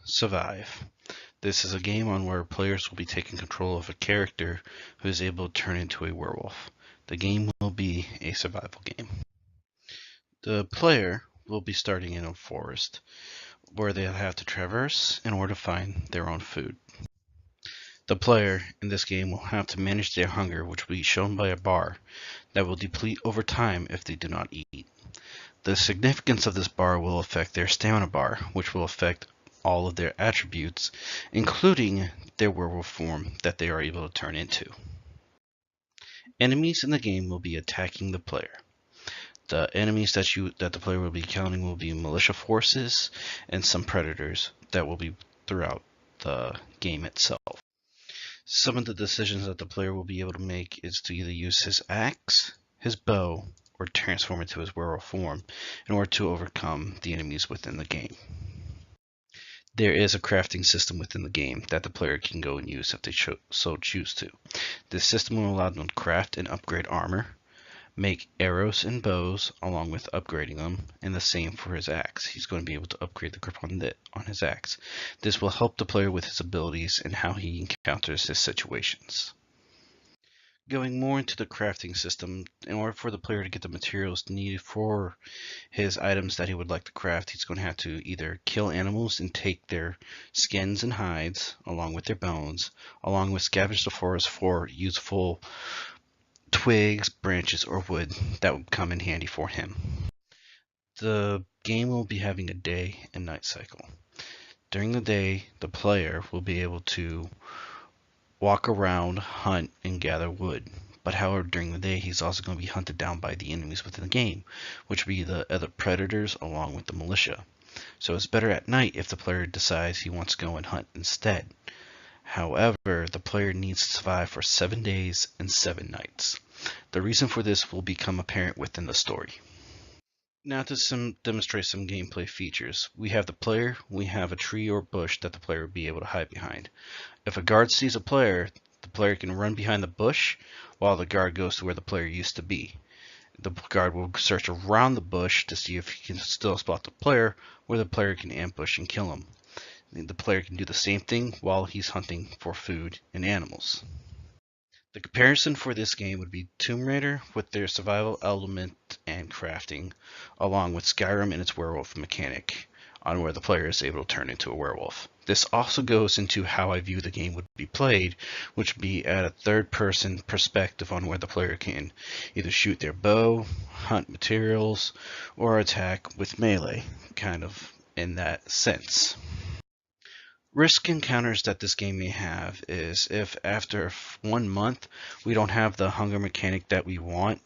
Survive. This is a game on where players will be taking control of a character who is able to turn into a werewolf. The game will be a survival game. The player will be starting in a forest where they'll have to traverse in order to find their own food. The player in this game will have to manage their hunger, which will be shown by a bar that will deplete over time if they do not eat. The significance of this bar will affect their stamina bar, which will affect all of their attributes, including their werewolf form that they are able to turn into. Enemies in the game will be attacking the player. The enemies that the player will be counting will be militia forces and some predators that will be throughout the game itself. Some of the decisions that the player will be able to make is to either use his axe, his bow, or transform into his werewolf form in order to overcome the enemies within the game. There is a crafting system within the game that the player can go and use if they so choose to. This system will allow them to craft and upgrade armor, make arrows and bows along with upgrading them, and the same for his axe. He's going to be able to upgrade the grip on his axe. This will help the player with his abilities and how he encounters his situations. Going more into the crafting system, in order for the player to get the materials needed for his items that he would like to craft, he's going to have to either kill animals and take their skins and hides along with their bones, along with scavenge the forest for useful twigs, branches, or wood that would come in handy for him. The game will be having a day and night cycle. During the day, the player will be able to walk around, hunt, and gather wood. But however, during the day, he's also going to be hunted down by the enemies within the game, which would be the other predators along with the militia. So it's better at night if the player decides he wants to go and hunt instead. However, the player needs to survive for 7 days and 7 nights. The reason for this will become apparent within the story. Now to demonstrate some gameplay features. We have the player, we have a tree or bush that the player will be able to hide behind. If a guard sees a player, the player can run behind the bush while the guard goes to where the player used to be. The guard will search around the bush to see if he can still spot the player, where the player can ambush and kill him. The player can do the same thing while he's hunting for food and animals. The comparison for this game would be Tomb Raider with their survival element and crafting, along with Skyrim and its werewolf mechanic, on where the player is able to turn into a werewolf. This also goes into how I view the game would be played, which would be at a third-person perspective on where the player can either shoot their bow, hunt materials, or attack with melee, kind of in that sense. Risk encounters that this game may have is if after 1 month we don't have the hunger mechanic that we want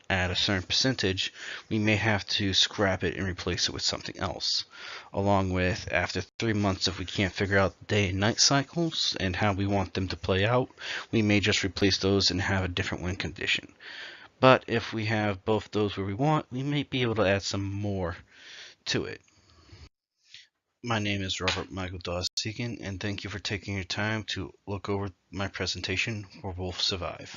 at a certain percentage, we may have to scrap it and replace it with something else. Along with after 3 months, if we can't figure out the day and night cycles and how we want them to play out, we may just replace those and have a different win condition. But if we have both those where we want, we may be able to add some more to it. My name is Robert Michael Dawes-Hegan, and thank you for taking your time to look over my presentation for WolfSurvive.